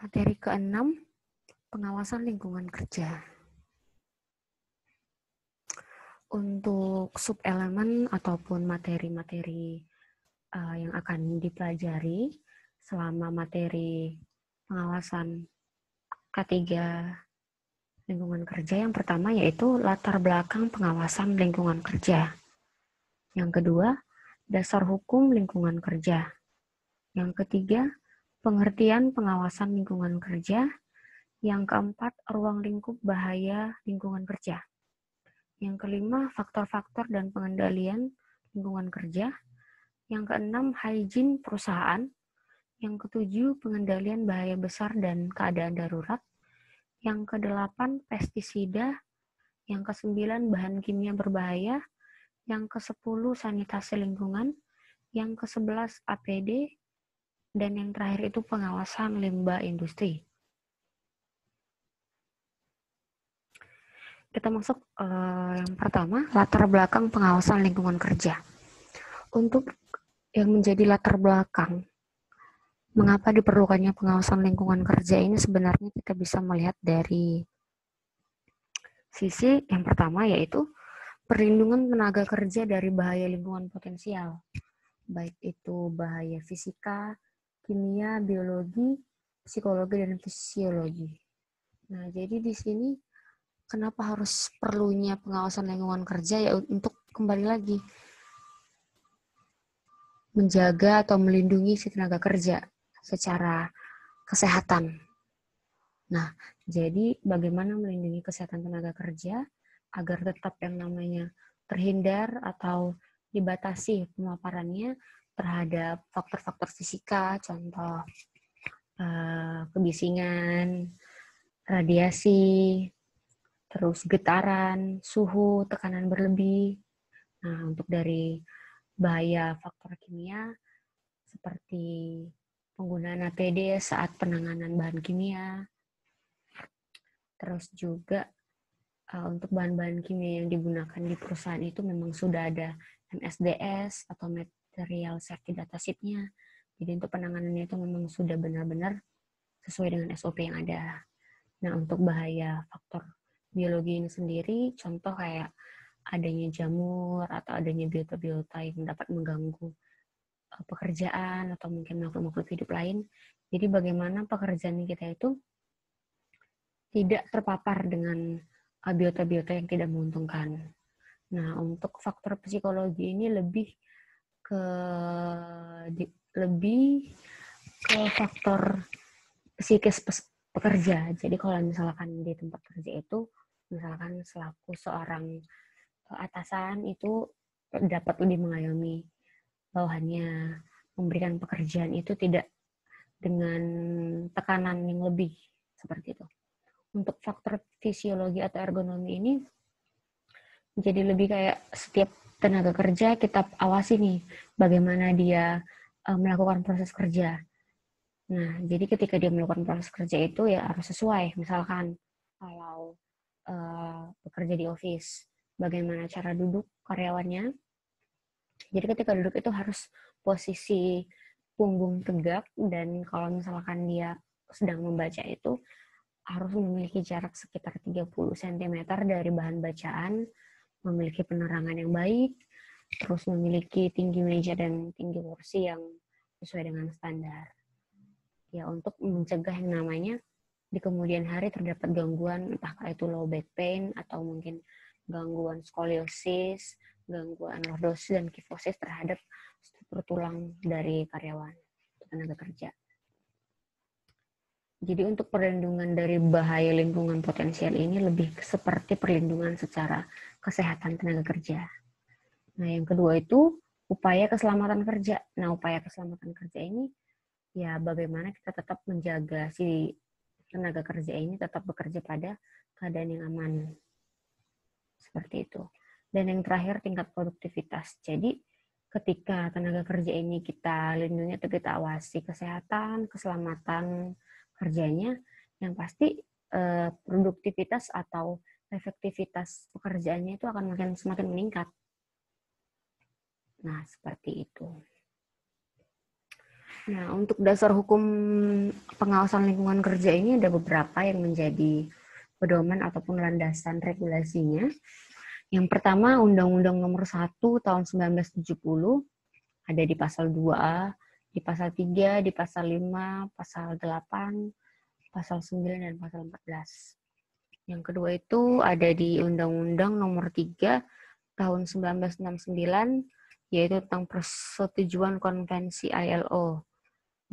Materi ke-6, pengawasan lingkungan kerja. Untuk subelemen ataupun materi-materi yang akan dipelajari selama materi pengawasan K3 lingkungan kerja, yang pertama yaitu latar belakang pengawasan lingkungan kerja. Yang kedua, dasar hukum lingkungan kerja. Yang ketiga, pengertian pengawasan lingkungan kerja. Yang keempat, ruang lingkup bahaya lingkungan kerja. Yang kelima, faktor-faktor dan pengendalian lingkungan kerja. Yang keenam, hygiene perusahaan. Yang ketujuh, pengendalian bahaya besar dan keadaan darurat. Yang kedelapan, pestisida. Yang kesembilan, bahan kimia berbahaya. Yang kesepuluh, sanitasi lingkungan. Yang kesebelas, APD. Dan yang terakhir itu pengawasan limbah industri. Kita masuk yang pertama, latar belakang pengawasan lingkungan kerja. Untuk yang menjadi latar belakang, mengapa diperlukannya pengawasan lingkungan kerja ini sebenarnya kita bisa melihat dari sisi yang pertama, yaitu perlindungan tenaga kerja dari bahaya lingkungan potensial, baik itu bahaya fisika, kimia, biologi, psikologi, dan fisiologi. Nah, jadi di sini kenapa harus perlunya pengawasan lingkungan kerja, ya untuk kembali lagi menjaga atau melindungi si tenaga kerja secara kesehatan. Nah, jadi bagaimana melindungi kesehatan tenaga kerja agar tetap yang namanya terhindar atau dibatasi pemaparannya terhadap faktor-faktor fisika, contoh kebisingan, radiasi, terus getaran, suhu, tekanan berlebih. Nah, untuk dari bahaya faktor kimia seperti penggunaan APD saat penanganan bahan kimia, terus juga untuk bahan-bahan kimia yang digunakan di perusahaan itu memang sudah ada MSDS atau Material Safety Data Sheet-nya. Jadi untuk penanganannya itu memang sudah benar-benar sesuai dengan SOP yang ada. Nah, untuk bahaya faktor biologi ini sendiri, contoh kayak adanya jamur atau adanya biota-biota yang dapat mengganggu pekerjaan atau mungkin makhluk-makhluk hidup lain. Jadi bagaimana pekerjaan kita itu tidak terpapar dengan biota-biota yang tidak menguntungkan. Nah, untuk faktor psikologi ini lebih ke faktor psikis pekerja. Jadi kalau misalkan di tempat kerja itu, misalkan selaku seorang atasan itu dapat lebih mengayomi bawahannya, memberikan pekerjaan itu tidak dengan tekanan yang lebih, seperti itu. Untuk faktor fisiologi atau ergonomi ini jadi lebih kayak setiap tenaga kerja kita awasi nih bagaimana dia melakukan proses kerja. Nah, jadi ketika dia melakukan proses kerja itu ya harus sesuai. Misalkan kalau bekerja di office, bagaimana cara duduk karyawannya. Jadi ketika duduk itu harus posisi punggung tegak, dan kalau misalkan dia sedang membaca itu harus memiliki jarak sekitar 30 cm dari bahan bacaan, memiliki penerangan yang baik, terus memiliki tinggi meja dan tinggi kursi yang sesuai dengan standar. Ya, untuk mencegah yang namanya di kemudian hari terdapat gangguan, entah itu low back pain atau mungkin gangguan skoliosis, gangguan lordosis dan kifosis terhadap struktur tulang dari karyawan tenaga kerja. Jadi untuk perlindungan dari bahaya lingkungan potensial ini lebih seperti perlindungan secara kesehatan tenaga kerja. Nah, yang kedua itu upaya keselamatan kerja. Nah, upaya keselamatan kerja ini ya bagaimana kita tetap menjaga si tenaga kerja ini tetap bekerja pada keadaan yang aman. Seperti itu. Dan yang terakhir, tingkat produktivitas. Jadi ketika tenaga kerja ini kita lindungi atau kita awasi kesehatan, keselamatan kerjanya, yang pasti produktivitas atau efektivitas pekerjaannya itu akan semakin meningkat. Nah, seperti itu. Nah, untuk dasar hukum pengawasan lingkungan kerja ini ada beberapa yang menjadi pedoman ataupun landasan regulasinya. Yang pertama, Undang-Undang Nomor 1 Tahun 1970 ada di pasal 2A, di pasal 3, di pasal 5, pasal 8, pasal 9, dan pasal 14. Yang kedua itu ada di Undang-Undang Nomor 3 Tahun 1969, yaitu tentang persetujuan konvensi ILO.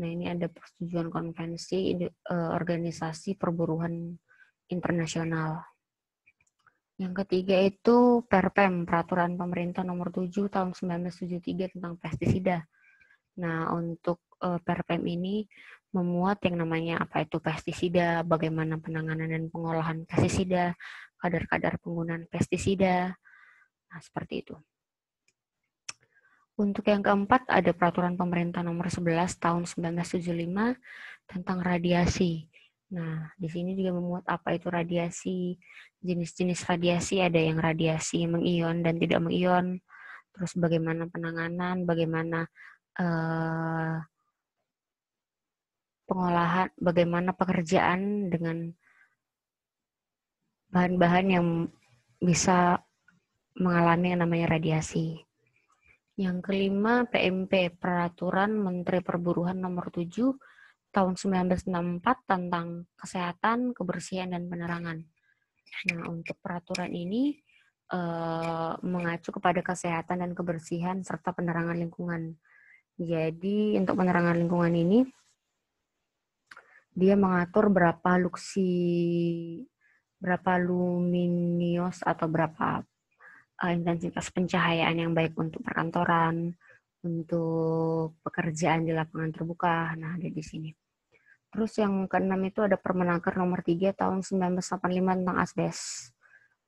Nah, ini ada persetujuan konvensi organisasi perburuhan internasional. Yang ketiga itu Perpem, Peraturan Pemerintah Nomor 7 Tahun 1973 tentang pestisida. Nah, untuk Perpem ini memuat yang namanya apa itu pestisida, bagaimana penanganan dan pengolahan pestisida, kadar-kadar penggunaan pestisida. Nah, seperti itu. Untuk yang keempat, ada Peraturan Pemerintah Nomor 11 Tahun 1975 tentang radiasi. Nah, di sini juga memuat apa itu radiasi, jenis-jenis radiasi, ada yang radiasi mengion dan tidak mengion, terus bagaimana penanganan, bagaimana pengolahan, bagaimana pekerjaan dengan bahan-bahan yang bisa mengalami yang namanya radiasi. Yang kelima, PMP, Peraturan Menteri Perburuhan Nomor 7 Tahun 1964 tentang kesehatan, kebersihan, dan penerangan. Nah, untuk peraturan ini mengacu kepada kesehatan dan kebersihan serta penerangan lingkungan. Jadi, untuk penerangan lingkungan ini, dia mengatur berapa luminios atau berapa intensitas pencahayaan yang baik untuk perkantoran, untuk pekerjaan di lapangan terbuka. Nah, ada di sini. Terus yang keenam itu ada Permenaker Nomor 3 Tahun 1985 tentang asbes.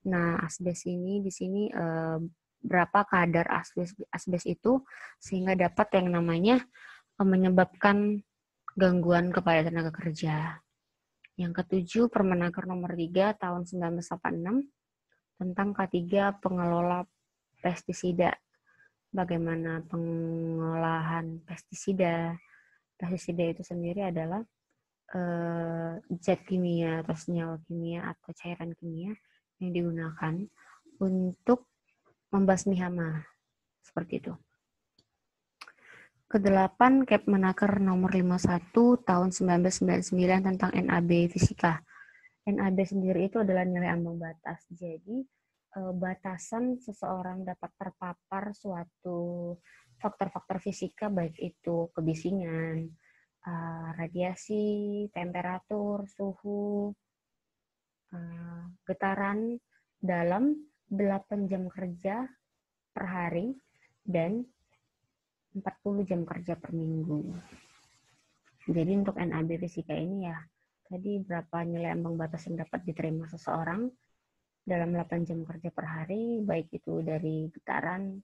Nah, asbes ini di sini berapa kadar asbes itu sehingga dapat yang namanya menyebabkan gangguan kepada tenaga kerja. Yang ketujuh, Permenaker Nomor 3 Tahun 1986 tentang K3 pengelola pestisida. Bagaimana pengolahan pestisida. Pestisida itu sendiri adalah zat kimia atau senyawa kimia atau cairan kimia yang digunakan untuk membasmi hama. Seperti itu. Kedelapan, Kepmenaker Nomor 51 Tahun 1999 tentang NAB Fisika. NAB sendiri itu adalah nilai ambang batas. Jadi, batasan seseorang dapat terpapar suatu faktor-faktor fisika, baik itu kebisingan, radiasi, temperatur, suhu, getaran dalam 8 jam kerja per hari dan 40 jam kerja per minggu. Jadi untuk NAB fisika ini ya, tadi berapa nilai ambang batas yang dapat diterima seseorang dalam 8 jam kerja per hari, baik itu dari getaran,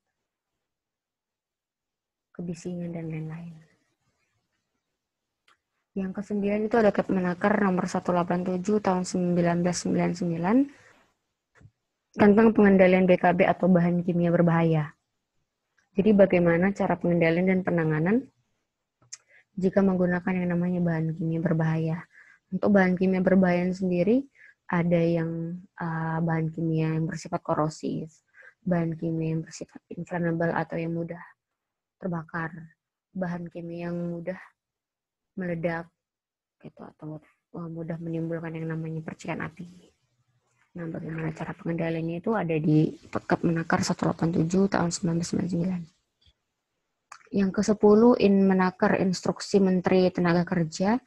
kebisingan, dan lain-lain. Yang ke-9 itu ada Kepmenaker Nomor 187 Tahun 1999 tentang pengendalian BKB atau bahan kimia berbahaya. Jadi bagaimana cara pengendalian dan penanganan jika menggunakan yang namanya bahan kimia berbahaya. Untuk bahan kimia berbahaya sendiri, ada yang bahan kimia yang bersifat korosif, bahan kimia yang bersifat inflammable atau yang mudah terbakar, bahan kimia yang mudah meledak, gitu, atau mudah menimbulkan yang namanya percikan api. Nah, bagaimana cara pengendaliannya itu ada di Kepmenaker 187 tahun 1999. Yang ke-10, Inmenaker Instruksi Menteri Tenaga Kerja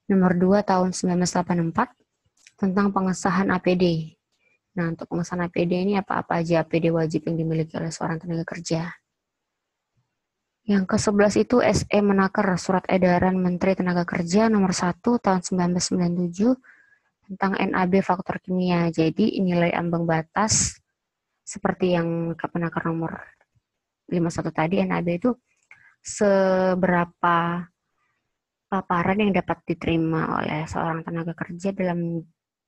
Nomor 2 Tahun 1984 tentang pengesahan APD. Nah, untuk pengesahan APD ini apa-apa aja APD wajib yang dimiliki oleh seorang tenaga kerja. Yang ke-11 itu SE Menaker Surat Edaran Menteri Tenaga Kerja Nomor 1 Tahun 1997 tentang NAB faktor kimia. Jadi nilai ambang batas seperti yang Kepmenaker Nomor 51 tadi, NAB itu seberapa paparan yang dapat diterima oleh seorang tenaga kerja dalam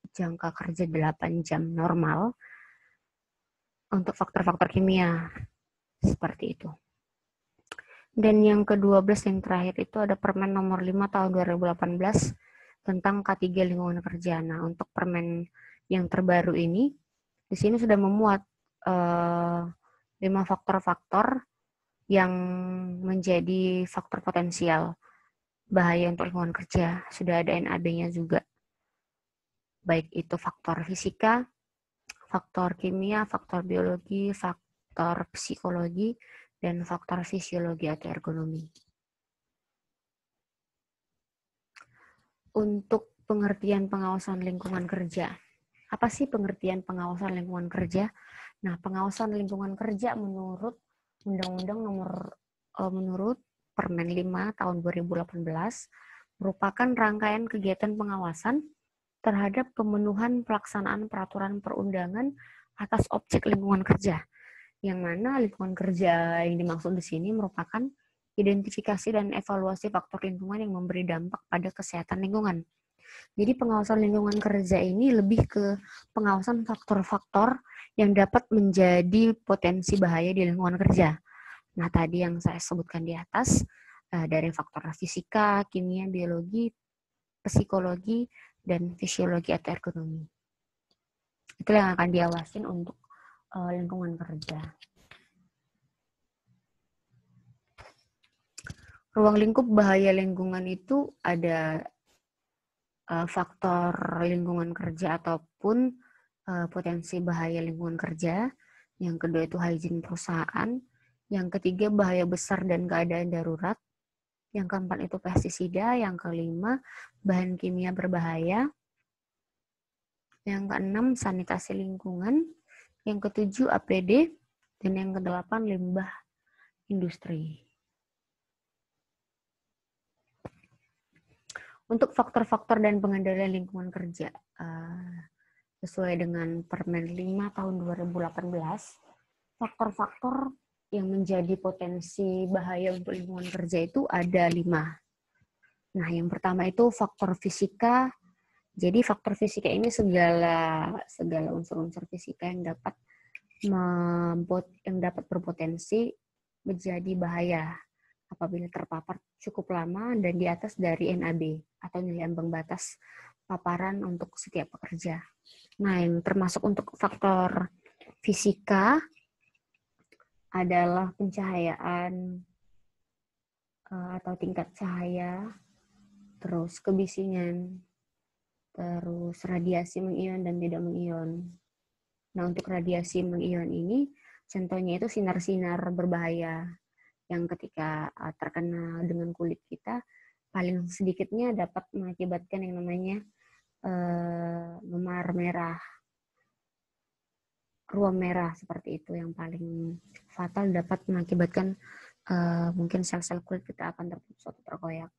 jangka kerja 8 jam normal untuk faktor-faktor kimia. Seperti itu. Dan yang ke-12 yang terakhir itu ada Permen nomor 5 tahun 2018 tentang K3 lingkungan kerja. Nah, untuk permen yang terbaru ini, di sini sudah memuat 5 faktor-faktor yang menjadi faktor potensial bahaya untuk lingkungan kerja. Sudah ada NAB-nya juga. Baik itu faktor fisika, faktor kimia, faktor biologi, faktor psikologi, dan faktor fisiologi atau ergonomi. Untuk pengertian pengawasan lingkungan kerja. Apa sih pengertian pengawasan lingkungan kerja? Nah, pengawasan lingkungan kerja menurut Undang-Undang menurut Permen 5 tahun 2018 merupakan rangkaian kegiatan pengawasan terhadap pemenuhan pelaksanaan peraturan perundangan atas objek lingkungan kerja. Yang mana lingkungan kerja yang dimaksud di sini merupakan identifikasi dan evaluasi faktor lingkungan yang memberi dampak pada kesehatan lingkungan. Jadi pengawasan lingkungan kerja ini lebih ke pengawasan faktor-faktor yang dapat menjadi potensi bahaya di lingkungan kerja. Nah, tadi yang saya sebutkan di atas, dari faktor fisika, kimia, biologi, psikologi, dan fisiologi atau ergonomi. Itu yang akan diawasin untuk lingkungan kerja. Ruang lingkup bahaya lingkungan itu ada faktor lingkungan kerja ataupun potensi bahaya lingkungan kerja. Yang kedua itu hygiene perusahaan. Yang ketiga bahaya besar dan keadaan darurat. Yang keempat itu pestisida. Yang kelima bahan kimia berbahaya. Yang keenam sanitasi lingkungan. Yang ketujuh APD. Dan yang kedelapan limbah industri. Untuk faktor-faktor dan pengendalian lingkungan kerja, sesuai dengan Permen 5 tahun 2018, faktor-faktor yang menjadi potensi bahaya untuk lingkungan kerja itu ada 5. Nah, yang pertama itu faktor fisika. Jadi faktor fisika ini segala unsur-unsur fisika yang dapat berpotensi menjadi bahaya apabila terpapar cukup lama dan di atas dari NAB atau nilai ambang batas paparan untuk setiap pekerja. Nah, yang termasuk untuk faktor fisika adalah pencahayaan atau tingkat cahaya, terus kebisingan, terus radiasi mengion dan tidak mengion. Nah, untuk radiasi mengion ini contohnya itu sinar-sinar berbahaya yang ketika terkena dengan kulit kita, paling sedikitnya dapat mengakibatkan yang namanya memar merah, ruam merah seperti itu, yang paling fatal dapat mengakibatkan mungkin sel-sel kulit kita akan terputus atau terkoyak.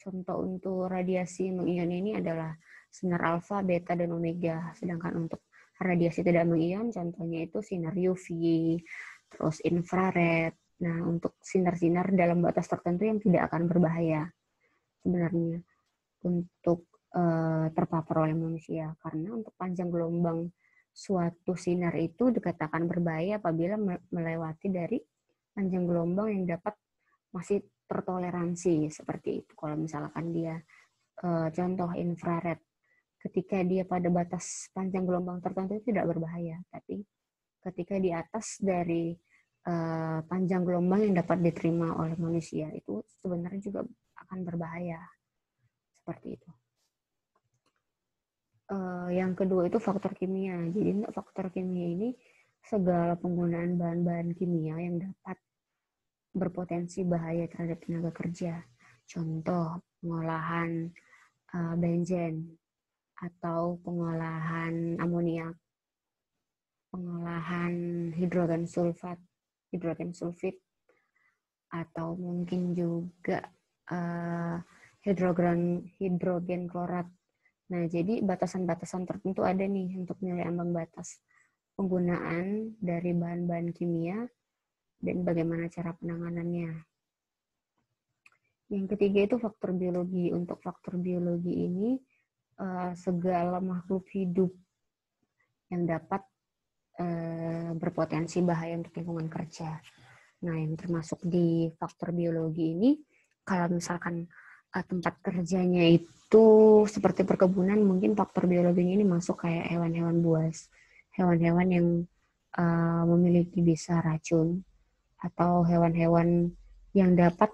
Contoh untuk radiasi mengion ini adalah sinar alfa, beta, dan omega. Sedangkan untuk radiasi tidak mengion, contohnya itu sinar UV, terus infrared. Nah, untuk sinar-sinar dalam batas tertentu yang tidak akan berbahaya sebenarnya untuk terpapar oleh manusia. Karena untuk panjang gelombang suatu sinar itu dikatakan berbahaya apabila melewati dari panjang gelombang yang dapat masih tertoleransi seperti itu. Kalau misalkan dia contoh infrared, ketika dia pada batas panjang gelombang tertentu itu tidak berbahaya, tapi ketika di atas dari panjang gelombang yang dapat diterima oleh manusia itu sebenarnya juga akan berbahaya seperti itu. Yang kedua itu faktor kimia. Jadi untuk faktor kimia ini segala penggunaan bahan-bahan kimia yang dapat berpotensi bahaya terhadap tenaga kerja. Contoh pengolahan benzen atau pengolahan amoniak, pengolahan hidrogen sulfit, atau mungkin juga hidrogen klorat. Nah, jadi batasan-batasan tertentu ada nih untuk nilai ambang batas penggunaan dari bahan-bahan kimia dan bagaimana cara penanganannya. Yang ketiga itu faktor biologi. Untuk faktor biologi ini segala makhluk hidup yang dapat berpotensi bahaya untuk lingkungan kerja. Nah, yang termasuk di faktor biologi ini, kalau misalkan tempat kerjanya itu seperti perkebunan, mungkin faktor biologinya ini masuk kayak hewan-hewan buas, hewan-hewan yang memiliki bisa racun, atau hewan-hewan yang dapat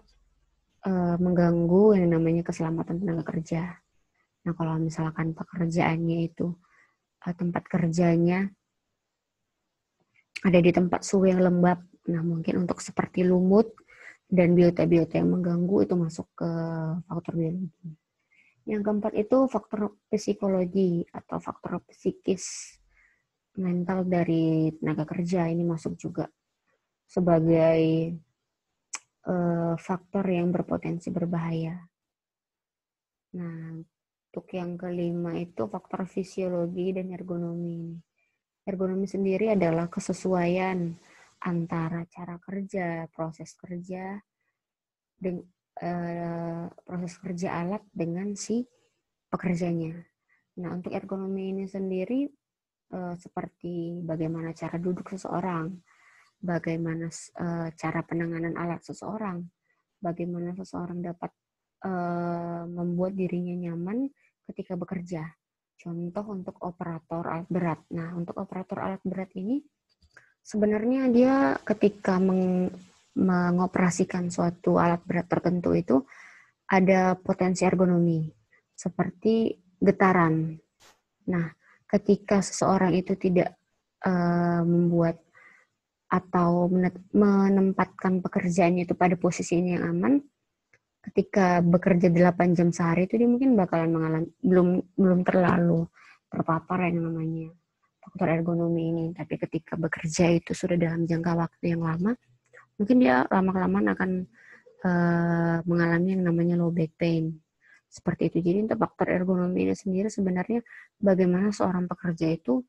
mengganggu yang namanya keselamatan tenaga kerja. Nah, kalau misalkan pekerjaannya itu tempat kerjanya ada di tempat suhu yang lembab, nah mungkin untuk seperti lumut dan biota-biota yang mengganggu itu masuk ke faktor biologi. Yang keempat itu faktor psikologi atau faktor psikis mental dari tenaga kerja, ini masuk juga sebagai faktor yang berpotensi berbahaya. Nah, untuk yang kelima itu faktor fisiologi dan ergonomi. Ergonomi sendiri adalah kesesuaian antara cara kerja, proses kerja alat dengan si pekerjanya. Nah, untuk ergonomi ini sendiri seperti bagaimana cara duduk seseorang, bagaimana cara penanganan alat seseorang, bagaimana seseorang dapat membuat dirinya nyaman ketika bekerja. Contoh untuk operator alat berat. Nah, untuk operator alat berat ini sebenarnya dia ketika mengoperasikan suatu alat berat tertentu itu ada potensi ergonomi seperti getaran. Nah, ketika seseorang itu tidak membuat atau menempatkan pekerjaannya itu pada posisi yang aman, ketika bekerja 8 jam sehari itu dia mungkin bakalan mengalami belum terlalu terpapar yang namanya faktor ergonomi ini. Tapi ketika bekerja itu sudah dalam jangka waktu yang lama, mungkin dia lama-kelamaan akan mengalami yang namanya low back pain. Seperti itu. Jadi untuk faktor ergonomi ini sendiri sebenarnya bagaimana seorang pekerja itu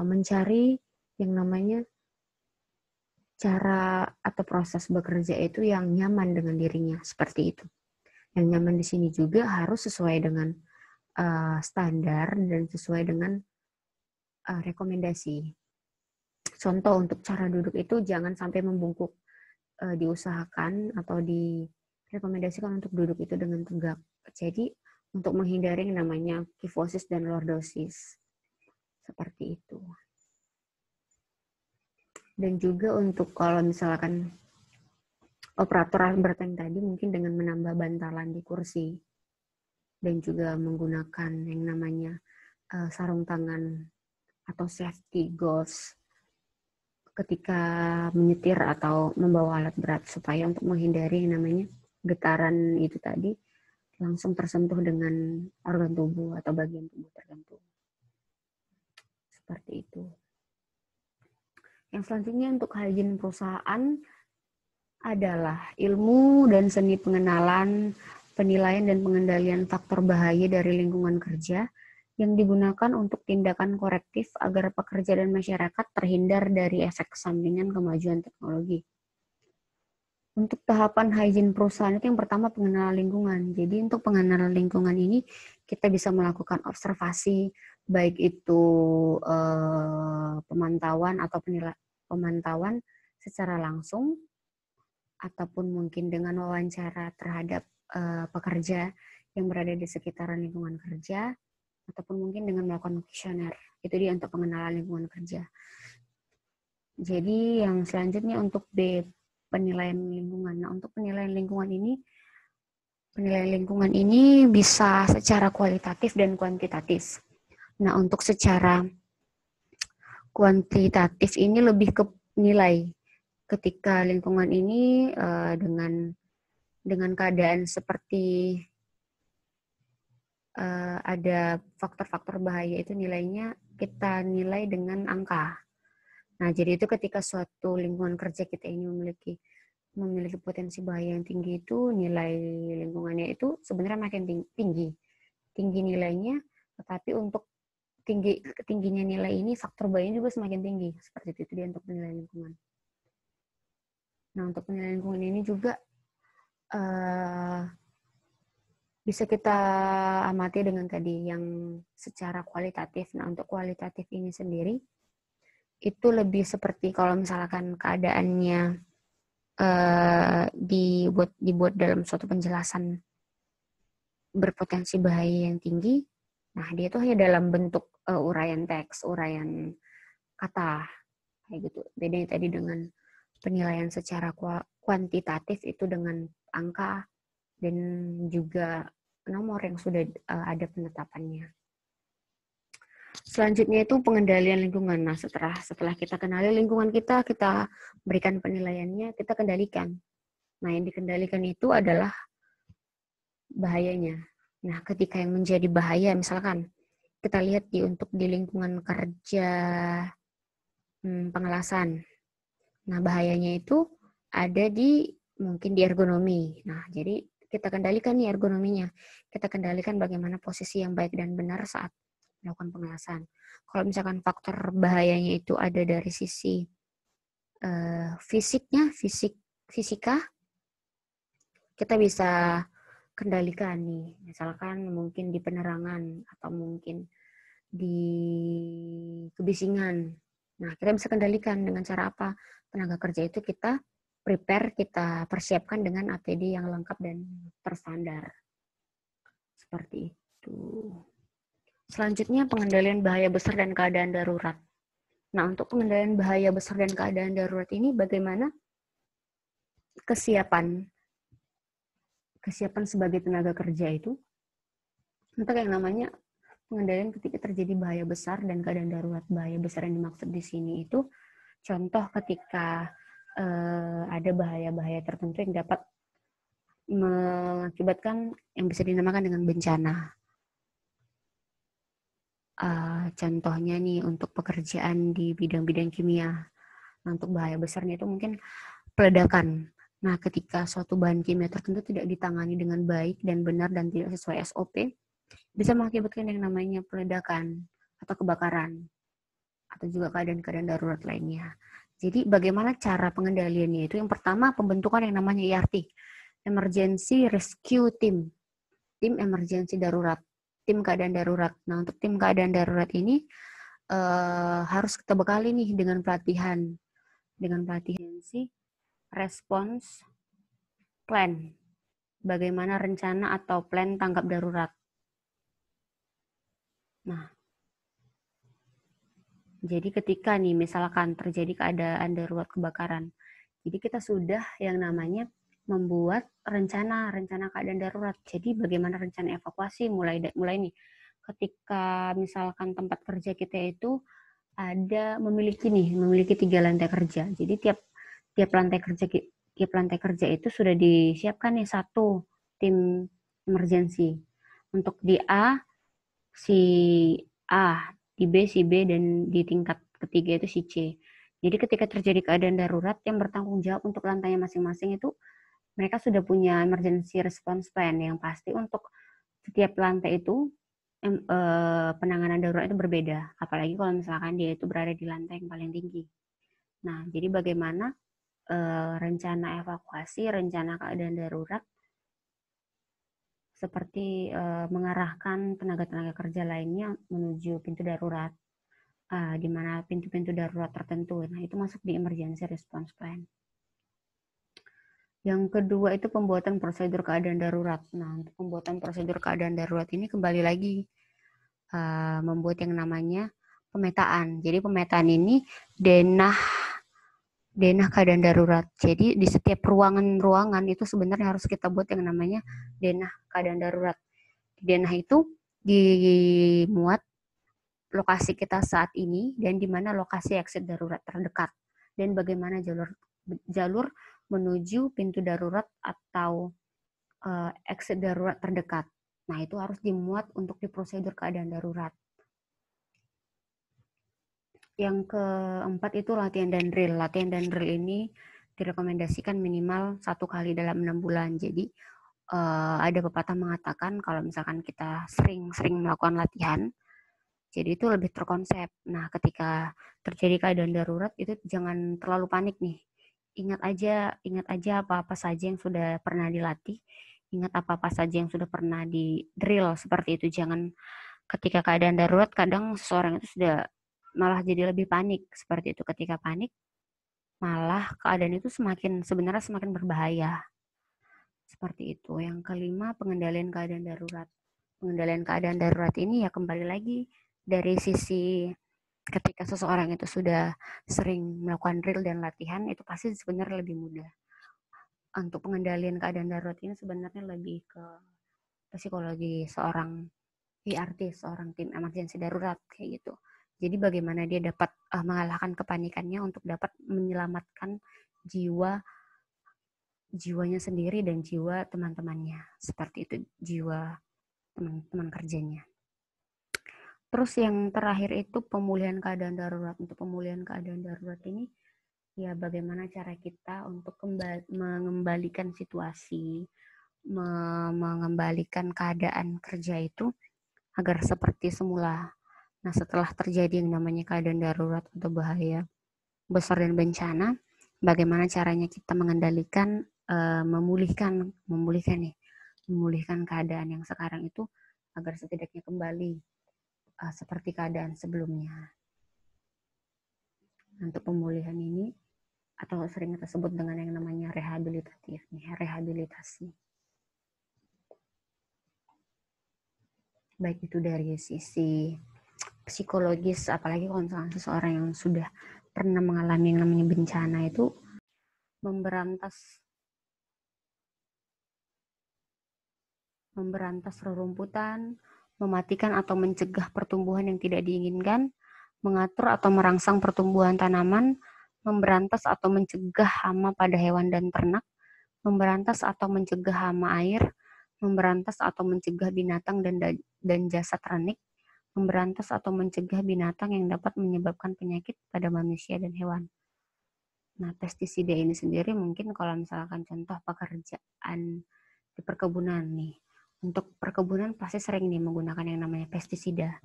mencari yang namanya cara atau proses bekerja itu yang nyaman dengan dirinya, seperti itu. Yang nyaman di sini juga harus sesuai dengan standar dan sesuai dengan rekomendasi. Contoh untuk cara duduk itu jangan sampai membungkuk. Diusahakan atau direkomendasikan untuk duduk itu dengan tegak. Jadi untuk menghindari yang namanya kifosis dan lordosis. Seperti itu. Dan juga untuk kalau misalkan operator alat berat yang tadi mungkin dengan menambah bantalan di kursi dan juga menggunakan yang namanya sarung tangan atau safety gloves ketika menyetir atau membawa alat berat supaya untuk menghindari yang namanya getaran itu tadi langsung tersentuh dengan organ tubuh atau bagian tubuh tertentu. Seperti itu. Yang selanjutnya untuk hygiene perusahaan adalah ilmu dan seni pengenalan, penilaian dan pengendalian faktor bahaya dari lingkungan kerja yang digunakan untuk tindakan korektif agar pekerja dan masyarakat terhindar dari efek sampingan kemajuan teknologi. Untuk tahapan hygiene perusahaan itu yang pertama pengenalan lingkungan. Jadi untuk pengenalan lingkungan ini kita bisa melakukan observasi, baik itu pemantauan atau pemantauan secara langsung, ataupun mungkin dengan wawancara terhadap pekerja yang berada di sekitaran lingkungan kerja, ataupun mungkin dengan melakukan kuesioner. Itu dia untuk pengenalan lingkungan kerja. Jadi yang selanjutnya untuk B, penilaian lingkungan. Nah, untuk penilaian lingkungan ini bisa secara kualitatif dan kuantitatif. Nah, untuk secara kuantitatif ini lebih ke nilai. Ketika lingkungan ini dengan keadaan seperti ada faktor-faktor bahaya itu nilainya kita nilai dengan angka. Nah, jadi itu ketika suatu lingkungan kerja kita ini memiliki potensi bahaya yang tinggi itu nilai lingkungannya itu sebenarnya makin tinggi nilainya, tetapi untuk tingginya nilai ini faktor bahayanya juga semakin tinggi. Seperti itu dia untuk penilaian lingkungan. Nah, untuk penilaian lingkungan ini juga bisa kita amati dengan tadi yang secara kualitatif. Nah, untuk kualitatif ini sendiri itu lebih seperti kalau misalkan keadaannya dibuat dalam suatu penjelasan berpotensi bahaya yang tinggi, nah dia itu hanya dalam bentuk uraian teks, uraian kata, kayak gitu. Bedanya tadi dengan penilaian secara kuantitatif itu dengan angka dan juga nomor yang sudah ada penetapannya. Selanjutnya itu pengendalian lingkungan. Nah, setelah kita kenali lingkungan kita berikan penilaiannya, kita kendalikan. Nah, yang dikendalikan itu adalah bahayanya. Nah, ketika yang menjadi bahaya, misalkan kita lihat untuk di lingkungan kerja pengelasan. Nah, bahayanya itu ada mungkin di ergonomi. Nah, jadi kita kendalikan nih ergonominya. Kita kendalikan bagaimana posisi yang baik dan benar saat melakukan pengelasan. Kalau misalkan faktor bahayanya itu ada dari sisi fisika, kita bisa kendalikan nih. Misalkan mungkin di penerangan atau mungkin di kebisingan. Nah, kita bisa kendalikan dengan cara apa? Tenaga kerja itu kita prepare, kita persiapkan dengan APD yang lengkap dan terstandar. Seperti itu. Selanjutnya, pengendalian bahaya besar dan keadaan darurat. Nah, untuk pengendalian bahaya besar dan keadaan darurat ini bagaimana kesiapan sebagai tenaga kerja itu untuk yang namanya pengendalian ketika terjadi bahaya besar dan keadaan darurat. Bahaya besar yang dimaksud di sini itu contoh ketika ada bahaya-bahaya tertentu yang dapat mengakibatkan yang bisa dinamakan dengan bencana. Contohnya nih untuk pekerjaan di bidang-bidang kimia. Nah, untuk bahaya besarnya itu mungkin peledakan. Nah, ketika suatu bahan kimia tertentu tidak ditangani dengan baik dan benar dan tidak sesuai SOP, bisa mengakibatkan yang namanya peledakan atau kebakaran atau juga keadaan-keadaan darurat lainnya. Jadi bagaimana cara pengendaliannya itu? Yang pertama pembentukan yang namanya ERT, Emergency Rescue Team, tim emergensi darurat, tim keadaan darurat. Nah, untuk tim keadaan darurat ini harus kita bekali nih dengan pelatihan sih response plan. Bagaimana rencana atau plan tanggap darurat. Nah, jadi ketika nih misalkan terjadi keadaan darurat kebakaran, jadi kita sudah yang namanya membuat rencana keadaan darurat. Jadi bagaimana rencana evakuasi mulai nih ketika misalkan tempat kerja kita itu memiliki 3 lantai kerja. Jadi tiap lantai kerja itu sudah disiapkan nih satu tim emergency. Untuk di A si A, di B si B, dan di tingkat ketiga itu si C. Jadi ketika terjadi keadaan darurat, yang bertanggung jawab untuk lantainya masing-masing itu mereka sudah punya emergency response plan yang pasti untuk setiap lantai itu penanganan darurat itu berbeda. Apalagi kalau misalkan dia itu berada di lantai yang paling tinggi. Nah, jadi bagaimana rencana evakuasi, rencana keadaan darurat seperti mengarahkan tenaga-tenaga kerja lainnya menuju pintu darurat, di mana pintu-pintu darurat tertentu. Nah, itu masuk di emergency response plan. Yang kedua itu pembuatan prosedur keadaan darurat. Nah, untuk pembuatan prosedur keadaan darurat ini kembali lagi membuat yang namanya pemetaan. Jadi pemetaan ini denah keadaan darurat. Jadi di setiap ruangan itu sebenarnya harus kita buat yang namanya denah keadaan darurat. Di denah itu dimuat lokasi kita saat ini dan di mana lokasi exit darurat terdekat dan bagaimana jalur menuju pintu darurat atau exit darurat terdekat. Nah, itu harus dimuat untuk di prosedur keadaan darurat. Yang keempat itu latihan dan drill. Latihan dan drill ini direkomendasikan minimal 1 kali dalam 6 bulan. Jadi ada pepatah mengatakan kalau misalkan kita sering melakukan latihan, jadi itu lebih terkonsep. Nah, ketika terjadi keadaan darurat itu jangan terlalu panik nih. Ingat aja apa-apa saja yang sudah pernah dilatih. Ingat apa-apa saja yang sudah pernah di drill seperti itu. Jangan ketika keadaan darurat kadang seseorang itu sudah malah jadi lebih panik seperti itu. Ketika panik malah keadaan itu sebenarnya semakin berbahaya. Seperti itu. Yang kelima, pengendalian keadaan darurat. Pengendalian keadaan darurat ini ya kembali lagi dari sisi ketika seseorang itu sudah sering melakukan drill dan latihan, itu pasti sebenarnya lebih mudah. Untuk pengendalian keadaan darurat ini sebenarnya lebih ke psikologi seorang PRT, seorang tim emergensi darurat kayak gitu. Jadi bagaimana dia dapat mengalahkan kepanikannya untuk dapat menyelamatkan jiwanya sendiri dan jiwa teman-temannya. Seperti itu, jiwa teman-teman kerjanya. Terus yang terakhir itu pemulihan keadaan darurat. Untuk pemulihan keadaan darurat ini, ya bagaimana cara kita untuk mengembalikan situasi, mengembalikan keadaan kerja itu agar seperti semula. Nah, setelah terjadi yang namanya keadaan darurat atau bahaya besar dan bencana, bagaimana caranya kita mengendalikan, memulihkan keadaan yang sekarang itu agar setidaknya kembali seperti keadaan sebelumnya. Untuk pemulihan ini atau sering kita sebut dengan yang namanya rehabilitasi. Baik itu dari sisi psikologis, apalagi kalau misalnya seseorang yang sudah pernah mengalami yang namanya bencana itu memberantas rerumputan, mematikan atau mencegah pertumbuhan yang tidak diinginkan, mengatur atau merangsang pertumbuhan tanaman, memberantas atau mencegah hama pada hewan dan ternak, memberantas atau mencegah hama air, memberantas atau mencegah binatang dan jasad renik, memberantas atau mencegah binatang yang dapat menyebabkan penyakit pada manusia dan hewan. Nah, pestisida ini sendiri mungkin kalau misalkan contoh pekerjaan di perkebunan nih. Untuk perkebunan pasti sering nih menggunakan yang namanya pestisida.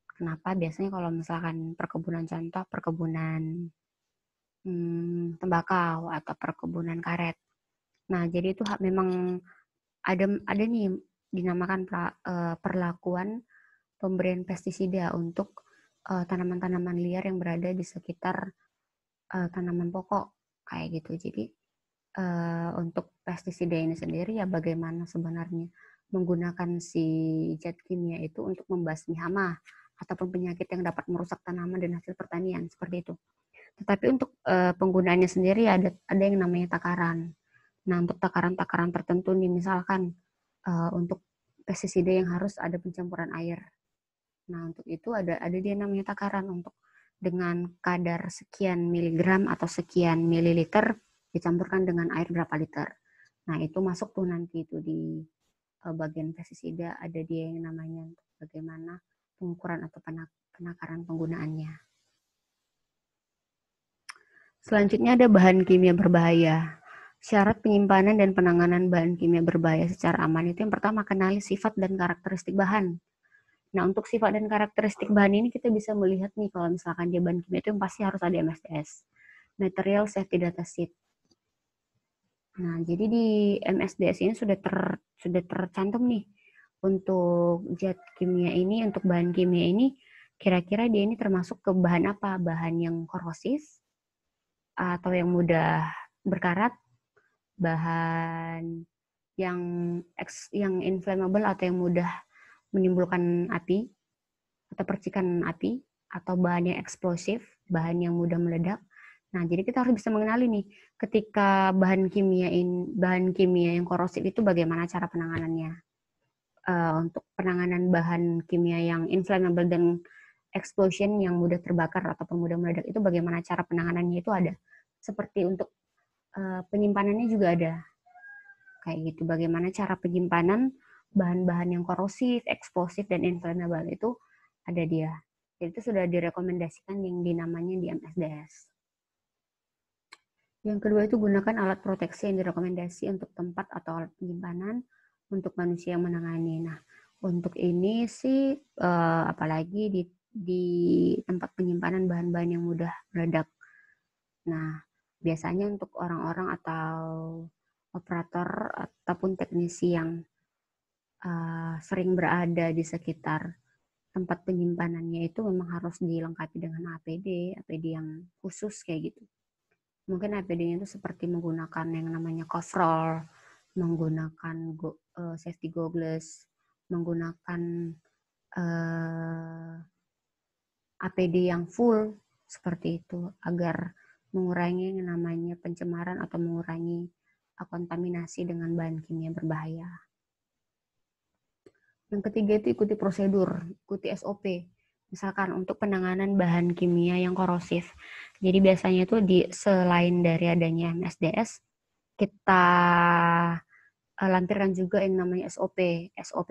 Kenapa? Biasanya kalau misalkan perkebunan contoh, perkebunan tembakau atau perkebunan karet. Nah, jadi itu memang ada nih dinamakan perlakuan pemberian pestisida untuk tanaman-tanaman liar yang berada di sekitar tanaman pokok kayak gitu. Jadi untuk pestisida ini sendiri ya bagaimana sebenarnya menggunakan si zat kimia itu untuk membasmi hama ataupun penyakit yang dapat merusak tanaman dan hasil pertanian seperti itu. Tetapi untuk penggunaannya sendiri ada yang namanya takaran. Nah, untuk takaran-takaran tertentu nih misalkan untuk pestisida yang harus ada pencampuran air. Nah, untuk itu ada dia namanya takaran untuk dengan kadar sekian miligram atau sekian mililiter dicampurkan dengan air berapa liter. Nah, itu masuk tuh nanti itu di bagian pestisida ada dia yang namanya bagaimana pengukuran atau penakaran penggunaannya. Selanjutnya ada bahan kimia berbahaya. Syarat penyimpanan dan penanganan bahan kimia berbahaya secara aman itu yang pertama, kenali sifat dan karakteristik bahan. Nah, untuk sifat dan karakteristik bahan ini kita bisa melihat nih kalau misalkan dia bahan kimia itu yang pasti harus ada MSDS, Material Safety Data Sheet. Nah, jadi di MSDS ini sudah tercantum nih untuk zat kimia ini, untuk bahan kimia ini kira-kira dia ini termasuk ke bahan apa? Bahan yang korosif atau yang mudah berkarat, bahan yang inflammable atau yang mudah menimbulkan api atau percikan api, atau bahan yang eksplosif, bahan yang mudah meledak. Nah, jadi kita harus bisa mengenali nih, ketika bahan kimia yang korosif itu bagaimana cara penanganannya. Untuk penanganan bahan kimia yang inflammable dan explosion yang mudah terbakar ataupun mudah meledak itu bagaimana cara penanganannya itu ada. Seperti untuk penyimpanannya juga ada. Kayak gitu, bagaimana cara penyimpanan bahan-bahan yang korosif, eksplosif, dan inflammable itu ada dia. Jadi itu sudah direkomendasikan yang dinamanya di MSDS. Yang kedua itu gunakan alat proteksi yang direkomendasi untuk tempat atau alat penyimpanan untuk manusia yang menangani. Nah, untuk ini sih apalagi di tempat penyimpanan bahan-bahan yang mudah meledak. Nah, biasanya untuk orang-orang atau operator ataupun teknisi yang sering berada di sekitar tempat penyimpanannya itu memang harus dilengkapi dengan APD yang khusus kayak gitu. Mungkin APD-nya itu seperti menggunakan yang namanya coverall, menggunakan safety goggles, menggunakan APD yang full seperti itu agar mengurangi yang namanya pencemaran atau mengurangi kontaminasi dengan bahan kimia berbahaya. Yang ketiga itu ikuti prosedur, ikuti SOP. Misalkan untuk penanganan bahan kimia yang korosif. Jadi biasanya itu selain dari adanya MSDS, kita lampirkan juga yang namanya SOP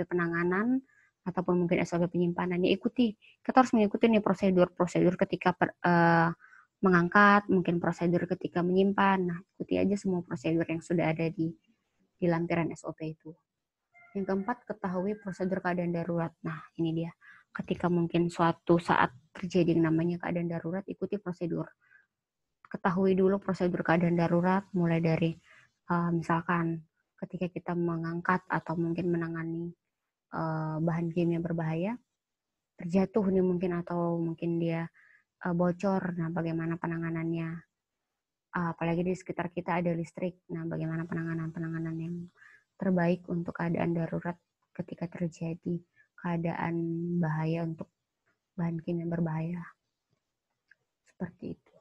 penanganan ataupun mungkin SOP penyimpanan. Ya ikuti, kita harus mengikuti nih prosedur ketika mengangkat, mungkin prosedur ketika menyimpan. Nah, ikuti aja semua prosedur yang sudah ada di lampiran SOP itu. Yang keempat, ketahui prosedur keadaan darurat. Nah, ini dia. Ketika mungkin suatu saat terjadi yang namanya keadaan darurat, ikuti prosedur. Ketahui dulu prosedur keadaan darurat, mulai dari misalkan ketika kita mengangkat atau mungkin menangani bahan kimia berbahaya, terjatuh nih mungkin atau mungkin dia bocor. Nah, bagaimana penanganannya? Apalagi di sekitar kita ada listrik. Nah, bagaimana penanganan yang terbaik untuk keadaan darurat ketika terjadi keadaan bahaya untuk bahan kimia berbahaya. Seperti itu.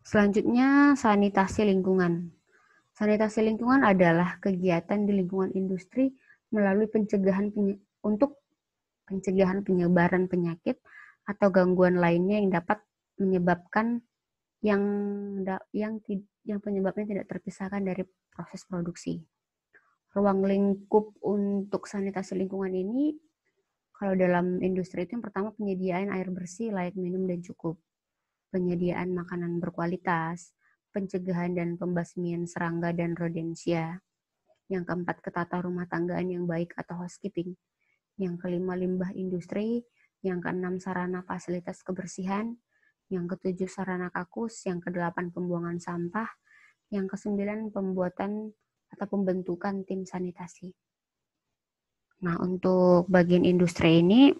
Selanjutnya, sanitasi lingkungan. Sanitasi lingkungan adalah kegiatan di lingkungan industri melalui untuk pencegahan penyebaran penyakit atau gangguan lainnya yang dapat menyebabkan yang penyebabnya tidak terpisahkan dari proses produksi. Ruang lingkup untuk sanitasi lingkungan ini, kalau dalam industri itu yang pertama penyediaan air bersih, layak minum dan cukup. Penyediaan makanan berkualitas, pencegahan dan pembasmian serangga dan rodensia. Yang keempat, ketata rumah tanggaan yang baik atau housekeeping. Yang kelima, limbah industri. Yang keenam, sarana fasilitas kebersihan. Yang ketujuh, sarana kakus. Yang kedelapan, pembuangan sampah. Yang kesembilan, pembuatan atau pembentukan tim sanitasi. Nah, untuk bagian industri ini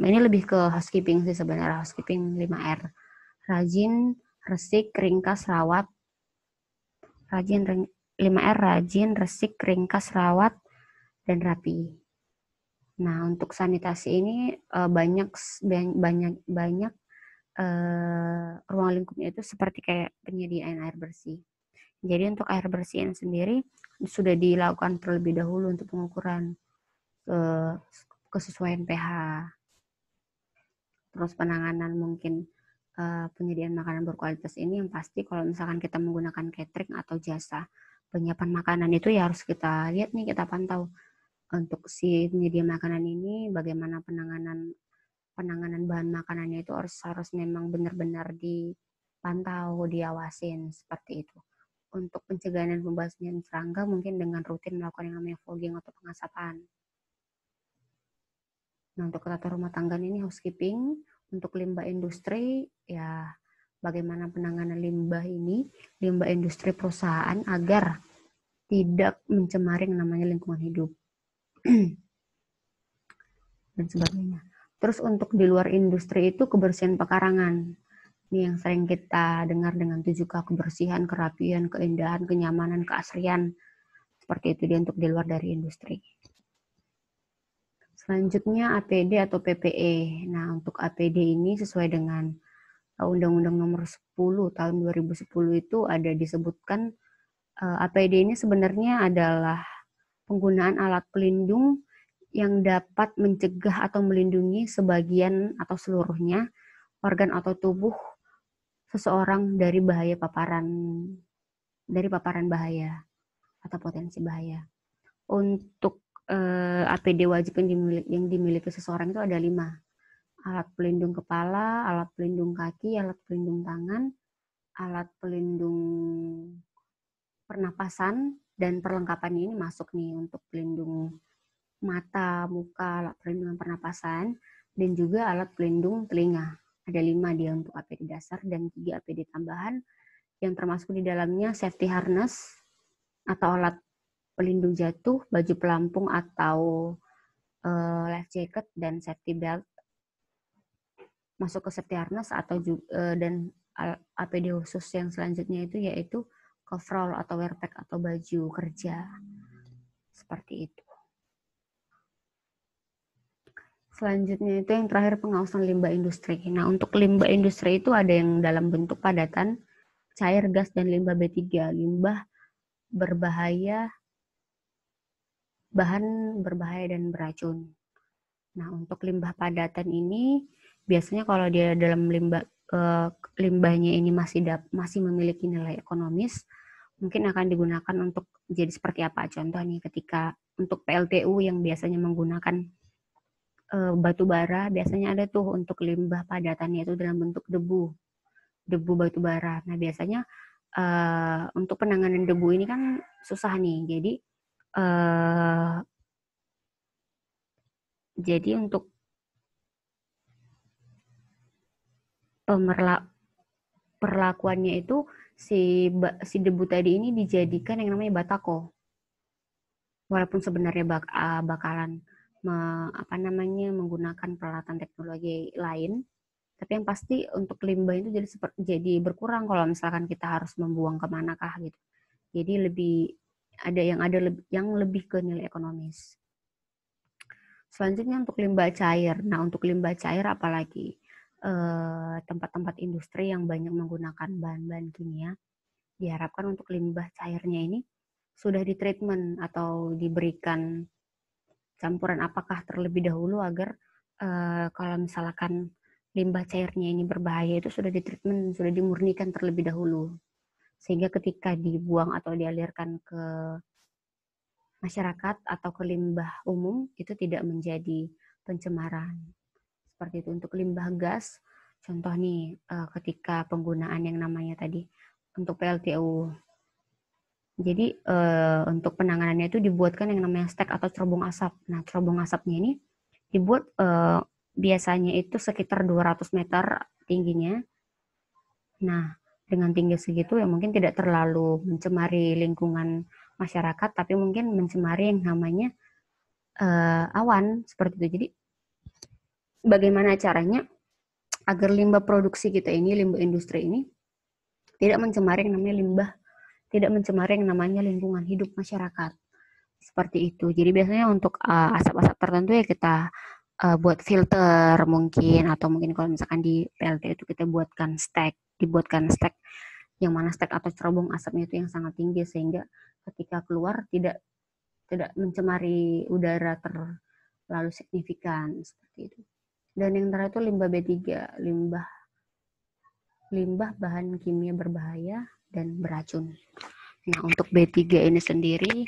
lebih ke housekeeping sih sebenarnya. Housekeeping 5R. Rajin, resik, ringkas, rawat. 5R, rajin, resik, ringkas, rawat, dan rapi. Nah, untuk sanitasi ini banyak ruang lingkupnya itu seperti kayak penyediaan air bersih. Jadi untuk air bersih sendiri sudah dilakukan terlebih dahulu untuk pengukuran kesesuaian pH. Terus penanganan mungkin penyediaan makanan berkualitas ini yang pasti kalau misalkan kita menggunakan catering atau jasa penyiapan makanan itu ya harus kita lihat nih, kita pantau untuk si penyedia makanan ini bagaimana penanganan bahan makanannya itu harus memang benar-benar dipantau, diawasin seperti itu. Untuk pencegahan dan pembasmian serangga mungkin dengan rutin melakukan yang namanya fogging atau pengasapan. Nah, untuk tata rumah tangga ini housekeeping. Untuk limbah industri, ya bagaimana penanganan limbah industri perusahaan agar tidak mencemari yang namanya lingkungan hidup. Dan sebagainya. Terus untuk di luar industri itu kebersihan pekarangan. Ini yang sering kita dengar dengan 7K, kebersihan, kerapian, keindahan, kenyamanan, keasrian. Seperti itu dia untuk di luar dari industri. Selanjutnya APD atau PPE. Nah, untuk APD ini sesuai dengan Undang-Undang Nomor 10 tahun 2010 itu ada disebutkan APD ini sebenarnya adalah penggunaan alat pelindung yang dapat mencegah atau melindungi sebagian atau seluruhnya organ atau tubuh seseorang dari paparan bahaya atau potensi bahaya. Untuk APD wajib yang dimiliki seseorang itu ada 5. Alat pelindung kepala, alat pelindung kaki, alat pelindung tangan, alat pelindung pernapasan, dan perlengkapannya ini masuk nih untuk pelindung mata, muka, alat pelindung pernapasan, dan juga alat pelindung telinga. Ada 5 dia untuk APD dasar dan 3 APD tambahan yang termasuk di dalamnya safety harness atau alat pelindung jatuh, baju pelampung atau life jacket, dan safety belt. Masuk ke safety harness dan APD khusus yang selanjutnya itu yaitu coverall atau wear pack atau baju kerja. Seperti itu. Selanjutnya itu yang terakhir pengawasan limbah industri. Nah, untuk limbah industri itu ada yang dalam bentuk padatan, cair, gas, dan limbah B3. Limbah berbahaya, bahan berbahaya dan beracun. Nah, untuk limbah padatan ini biasanya kalau dia dalam limbahnya ini masih memiliki nilai ekonomis, mungkin akan digunakan untuk jadi seperti apa? Contoh nih, ketika untuk PLTU yang biasanya menggunakan batu bara, biasanya ada tuh untuk limbah padatannya itu dalam bentuk debu batu bara. Nah, biasanya untuk penanganan debu ini kan susah nih. Jadi untuk perlakuannya itu si debu tadi ini dijadikan yang namanya batako. Walaupun sebenarnya bakalan menggunakan peralatan teknologi lain, tapi yang pasti untuk limbah itu jadi berkurang kalau misalkan kita harus membuang kemanakah gitu. Jadi ada yang lebih ke nilai ekonomis. Selanjutnya untuk limbah cair. Nah, untuk limbah cair apalagi tempat-tempat industri yang banyak menggunakan bahan-bahan kimia, diharapkan untuk limbah cairnya ini sudah ditreatment atau diberikan campuran apakah terlebih dahulu agar kalau misalkan limbah cairnya ini berbahaya itu sudah ditreatment, sudah dimurnikan terlebih dahulu. Sehingga ketika dibuang atau dialirkan ke masyarakat atau ke limbah umum itu tidak menjadi pencemaran. Seperti itu. Untuk limbah gas, contoh nih ketika penggunaan yang namanya tadi untuk PLTU. Jadi untuk penanganannya itu dibuatkan yang namanya stek atau cerobong asap. Nah, cerobong asapnya ini dibuat biasanya itu sekitar 200 meter tingginya. Nah, dengan tinggi segitu ya mungkin tidak terlalu mencemari lingkungan masyarakat, tapi mungkin mencemari yang namanya awan seperti itu. Jadi bagaimana caranya agar limbah produksi kita ini, limbah industri ini tidak mencemari yang namanya lingkungan hidup masyarakat. Seperti itu. Jadi biasanya untuk asap-asap tertentu ya kita buat filter mungkin, atau mungkin kalau misalkan di PLT itu kita dibuatkan stek yang mana stek atau cerobong asapnya itu yang sangat tinggi sehingga ketika keluar tidak mencemari udara terlalu signifikan seperti itu. Dan yang terakhir itu limbah B3, limbah bahan kimia berbahaya dan beracun. Nah, untuk B3 ini sendiri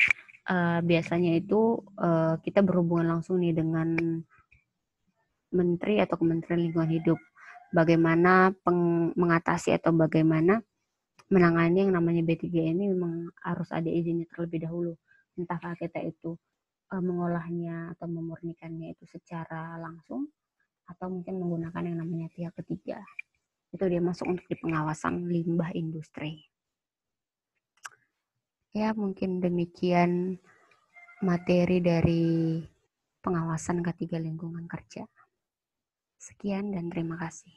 biasanya itu kita berhubungan langsung nih dengan Menteri atau Kementerian Lingkungan Hidup. Bagaimana mengatasi atau bagaimana menangani yang namanya B3 ini memang harus ada izinnya terlebih dahulu. Entahkah kita itu mengolahnya atau memurnikannya itu secara langsung atau mungkin menggunakan yang namanya pihak ketiga. Itu dia masuk untuk di pengawasan limbah industri. Ya, mungkin demikian materi dari pengawasan ketiga lingkungan kerja. Sekian dan terima kasih.